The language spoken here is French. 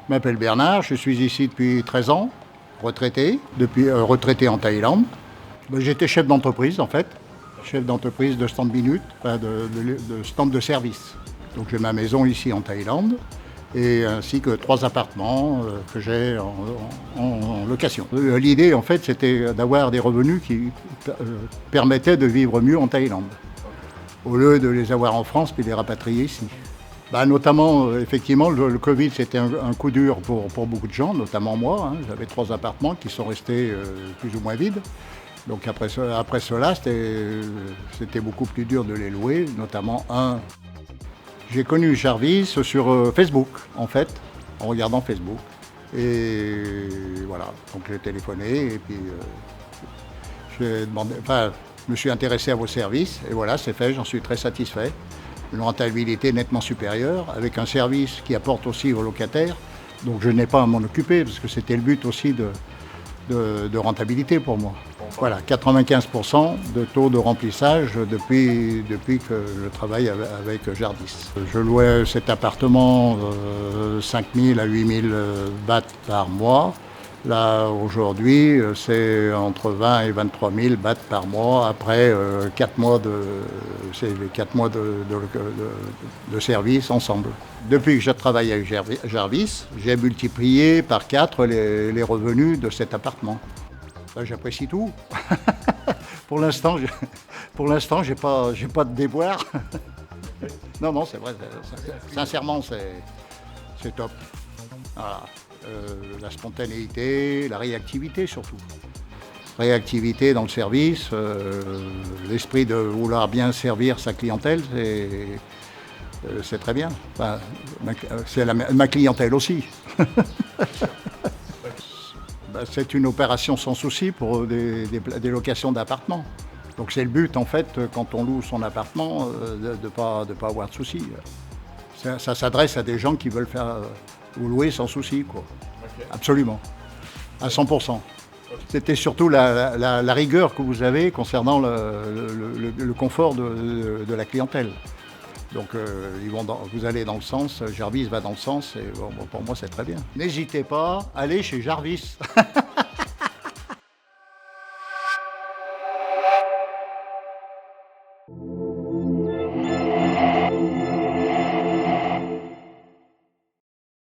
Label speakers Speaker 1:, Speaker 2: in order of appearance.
Speaker 1: Je m'appelle Bernard, je suis ici depuis 13 ans, retraité en Thaïlande. J'étais chef d'entreprise en fait, chef d'entreprise de stand minute, enfin de stand de service. Donc j'ai ma maison ici en Thaïlande et ainsi que 3 appartements que j'ai en location. L'idée en fait c'était d'avoir des revenus qui permettaient de vivre mieux en Thaïlande, au lieu de les avoir en France puis les rapatrier ici. Notamment, effectivement, le Covid, c'était un coup dur pour beaucoup de gens, notamment moi. J'avais 3 appartements qui sont restés plus ou moins vides. Donc après cela, c'était beaucoup plus dur de les louer, notamment un. J'ai connu Jarvis sur Facebook, en fait, en regardant Facebook. Et voilà, donc j'ai téléphoné et puis j'ai demandé, je me suis intéressé à vos services et voilà, c'est fait, j'en suis très satisfait. Une rentabilité nettement supérieure, avec un service qui apporte aussi aux locataires. Donc je n'ai pas à m'en occuper, parce que c'était le but aussi de rentabilité pour moi. Voilà, 95% de taux de remplissage depuis que je travaille avec Jardis. Je louais cet appartement 5 000 à 8 000 bahts par mois. Là, aujourd'hui, c'est entre 20 et 23 000 bahts par mois après 4 mois, de service ensemble. Depuis que je travaille avec Jarvis, j'ai multiplié par 4 les revenus de cet appartement. J'apprécie tout. Pour l'instant, j'ai pas de déboire. Non, c'est vrai. Sincèrement, c'est top. Voilà. La spontanéité, la réactivité surtout. Réactivité dans le service, l'esprit de vouloir bien servir sa clientèle, c'est très bien. C'est ma clientèle aussi. C'est une opération sans souci pour des locations d'appartements. Donc c'est le but en fait, quand on loue son appartement, de pas avoir de soucis. Ça s'adresse à des gens qui veulent faire vous louer sans souci, quoi. Okay. Absolument, à 100%. C'était surtout la rigueur que vous avez concernant le confort de la clientèle. Donc vous allez dans le sens, Jarvis va dans le sens, et pour moi c'est très bien. N'hésitez pas, allez chez Jarvis.